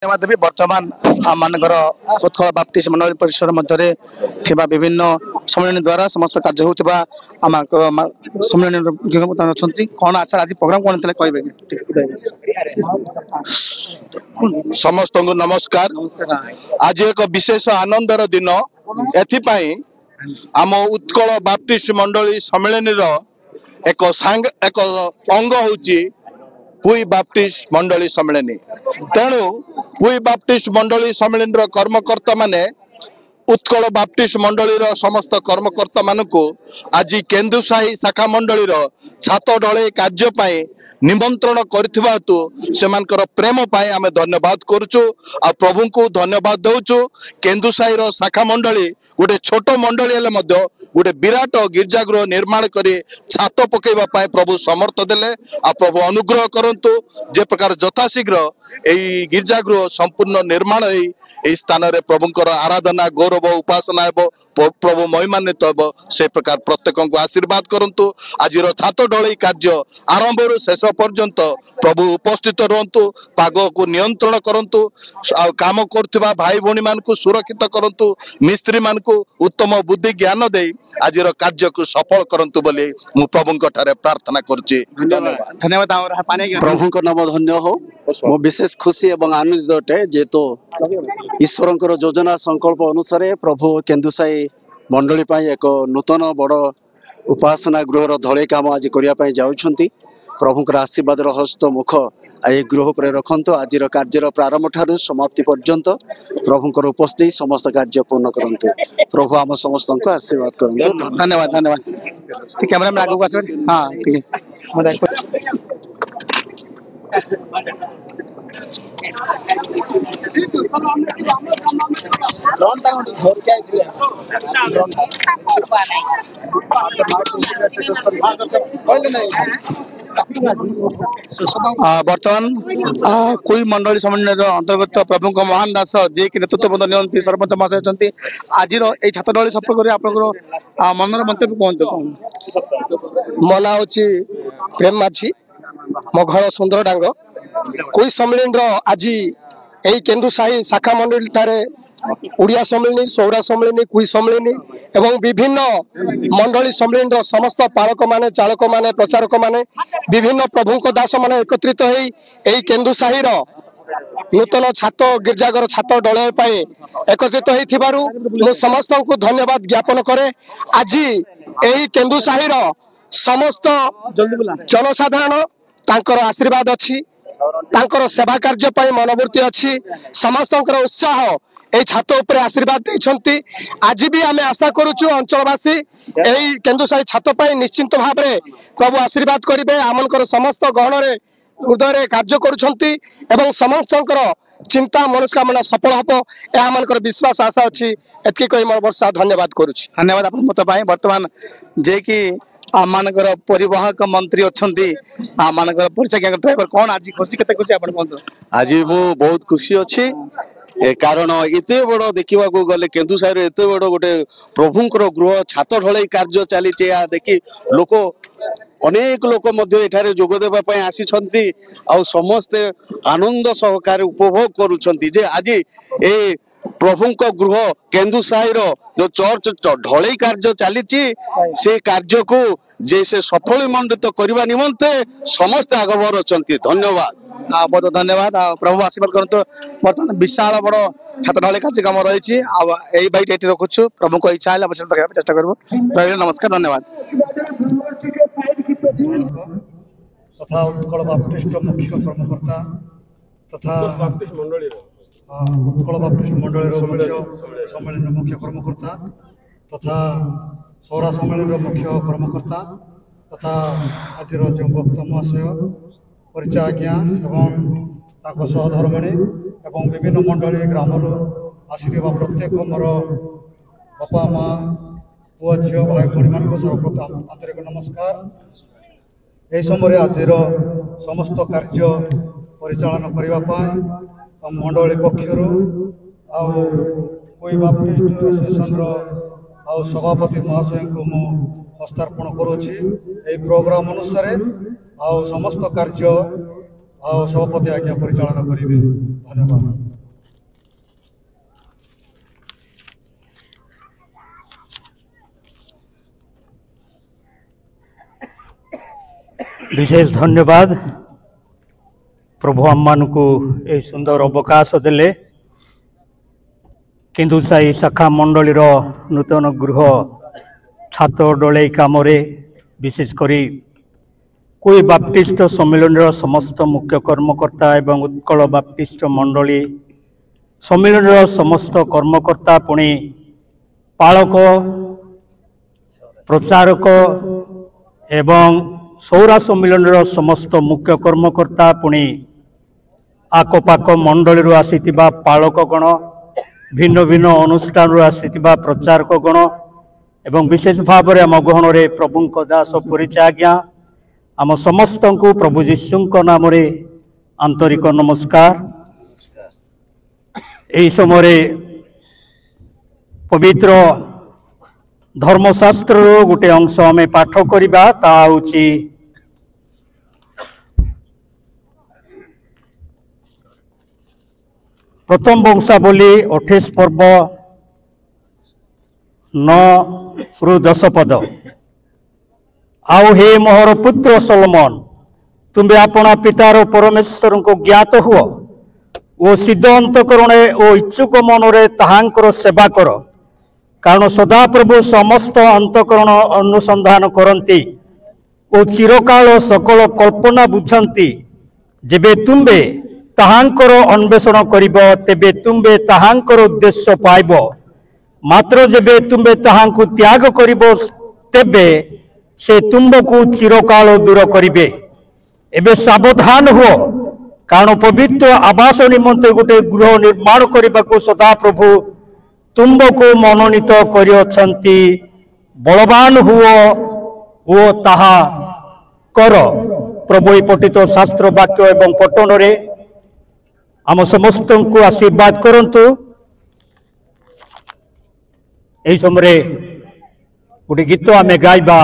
देवी बर्तमान आम मानकर उत्कल बाप्टिस्ट मंडल परिसर मध्य विभिन्न सम्मेलन द्वारा समस्त कार्य होता सम्मेलन अच्छा कौन आचार आज प्रोग्राम कौन थे कहे समस्त नमस्कार। आज एक विशेष आनंदर दिन एथिपाई आम उत्कल बाप्टिस्ट मंडली सम्मेलन एक अंग होची पुई बाप्टिस्ट मंडली सम्मेलन। तेणु पुई बाप्टिस्ट मंडली सम्मेलन कर्मकर्ता माने उत्कल बाप्टिस्ट मंडलीर समस्त कर्मकर्ता मानकु आज केन्दुसाही शाखा मंडलीर छात ढले कार्य पाए निमंत्रण करथिबा हेतु सेमानकर प्रेम पाए आमे धन्यवाद करूचु आ प्रभु को धन्यवाद दउचु। केन्दुसाहीर शाखा मंडली गोटे छोट मंडली हेले मध्य गोटे विराट गिरजागृह निर्माण करी छात पकेबा पाए प्रभु समर्थ देले आ प्रभु अनुग्रह करंतु जे प्रकार यथाशीघ्र एई गिरजागृह संपूर्ण निर्माण एई स्थान रे प्रभुंकर आराधना गौरव उपासना हेबो प्रभु महिमान्वित हेबो से प्रकार प्रत्येक को आशीर्वाद करंतु। आज छात ढलई कार्य आरंभ शेष पर्यंत प्रभु उपस्थित रहंतु पाग को नियंत्रण करंतु काम करथिबा भाई भौणी मान को सुरक्षित करंतु मिस्त्री मान को उत्तम बुद्धि ज्ञान दे आज कार्य को सफल करंतु बोली मु प्रभुंक ठारे प्रार्थना करछि। धन्यवाद प्रभु को नाम धन्य हो। मो विशेष खुशी एवं आनंदित अटे जेहेतु ईश्वर योजना संकल्प अनुसार प्रभु केन्दुसाही मंडली एक नूतन बड़ उपासना गृहर धड़े काम आज करने जाऊँगी। प्रभुंर आशीर्वाद हस्त मुख ये गृह पर रखत आज कार्यर प्रारंभ ठार समाप्ति पर्यंत प्रभुंर उपस्थिति समस्त कार्य पूर्ण करंतु। प्रभु आम समस्त को आशीर्वाद करंतु। धन्यवाद धन्यवाद। कैमरा में आगे आस हाँ ठीक है। बर्तमान कोई मंडली सम्मेलन अंतर्गत प्रभु महान दास जे कि नेतृत्व नि सरपंच महाशय अच्छा आज छात ढली सफल आप मनर मंतव्य कहते। मो ना हूँ प्रेम माझी मो घर सुंदर डांग कोई सम्मेलन आज यही केन्दुसाही शाखा मंडली ठारे उड़िया सम्मेलन सौरा सम्मेलन कुई सम्मेलन एवं विभिन्न मंडली सम्मेलन समस्त पालक माने चालक माने प्रचारक माने विभिन्न प्रभु दास माने एकत्रित होई केन्दुसाही नूतन छात गिरजाघर छात डलय पाए एकत्रित होइथिबारु मु समस्त को धन्यवाद ज्ञापन करे। आज यही केन्दुसाही समस्त जनसाधारण तांकर आशीर्वाद अच्छी तांकर सेवा कार्य पाई मनोवृत्ति अच्छी समस्त उत्साह ए छात उपर आशीर्वाद देछंती। आज भी आमे आशा करूछु अंचलवासी एई केन्दुसाही छात पाई निश्चिंत भाव में प्रभु आशीर्वाद करिवे आमनकर समस्त गहन रे हृदय रे कार्य करूछंती एवं समस्तकर चिंता मनोकामना सफल हबो ए आमनकर विश्वास आशा अछि। एतकी कहि मोर वर्षा धन्यवाद करूछि। धन्यवाद आपन मत पाए। वर्तमान जे कि आम मानकर परिवाहक मंत्री अच्छी आम मानकर परिचय ड्राइवर कौन आज खुशी केते खुशी आपन कहतो। आज मु बहुत खुशी अच्छी कारण एत बड़ देखा गले केन्दुसाही एत बड़ गोटे प्रभुंर गृह छात ढलई कार्य चली देखी लोक अनेक लोक एठारे जोग देवाई आसी समस्ते आनंद सहकार उपभोग करुछंती जे आज ए प्रभुंक गृह केन्दुसाही जो चर्च ढलई कार्य चली से कार्य को जे से सफल मंडित करने निमंते समस्त आगभर अच्छा। धन्यवाद बहुत धन्यवाद। प्रभु आशीर्वाद करंतु। बर्तमान विशाल बड़ छात्र ढलई कार्यक्रम रही बैठ ये रखुचु प्रभु को इच्छा है चेष्टा करबो। नमस्कार धन्यवाद। तथा उत्कल बाप्टिस्ट मुख्य कर्मकर्ता तथा उत्कल बाप्टिस्ट मंडल सम्मेलन मुख्य कर्मकर्ता तथा सौरा सम्मेलन मुख्य कर्मकर्ता तथा आज जो भक्त महाशय परिचय आज्ञा एवं सहधर्मिणी एवं विभिन्न मंडली ग्राम आसिथिबा प्रत्येक मोर बापा माँ पुआ झील भाई भाई मान सर्वप्रथम आंतरिक नमस्कार। यह समय आज समस्त कार्य परिचालन करने मंडली पक्षर कोई बाप्टिस्ट एसोसिएशन सभापति महाशय को मु हस्तार्पण करुच्ची। प्रोग्राम अनुसार समस्त कार्य सभापति आज्ञा परिचालन करेंगे। धन्यवाद। विशेष धन्यवाद प्रभु आमको ये सुंदर अवकाश देले केन्दुसाई शाखा मंडली नूतन गृह छात डोले कम विशेष करी कोई बाप्टिस्ट सम्मेलन समस्त मुख्य कर्मकर्ता एवं उत्कल बाप्टिस्ट मंडली सम्मेलन समस्त कर्मकर्ता पुणी पालक प्रचारक एवं सौरा सम्मेलन समस्त मुख्य कर्मकर्ता पुणी आकपाक मंडली आसीथिबा पालक गण भिन्न भिन्न अनुष्ठान आसीथिबा प्रचारक गण एवं विशेष भाव में आम गहन प्रभु दास परिचय आम समस्त को प्रभु जीशु नाम आंतरिक नमस्कार। यही समय पवित्र धर्मशास्त्र गोटे अंश आम पाठ करवा ता हूँ प्रथम वंशावली 28 पर्व 9 रु 10 पद। आउ हे मोहर पुत्र सोलोमन तुम्हें अपना पितार परमेश्वर को ज्ञात हुओ ओ सिद्ध अंतकरण ओ इच्छुक मनरे ताहांकर सेवा कर कारण सदाप्रभु समस्त अंतकरण अनुसंधान करती ओ चिरकाल सकल कल्पना बुझंती जेबे तुम्बे ताहांकर अन्वेषण करिब तेबे तुम्बे ताहांकर उद्देश्य पाइब मात्र जेबे तुम्बे ताहांकु त्याग करिब तेबे से तुमको चिरकाल दूर करिबे। एबे सावधान हुओ कारण पवित्र आवास निमंते गोटे गृह निर्माण करने को सदा प्रभु तुमको मनोनीत करियछंती बलवान हुओ वो ताहा कर। प्रभु ये पठित शास्त्र वाक्य एवं पठन रे आम समस्त को आशीर्वाद करंतु। यही समय गोटे गीत आमे गाइबा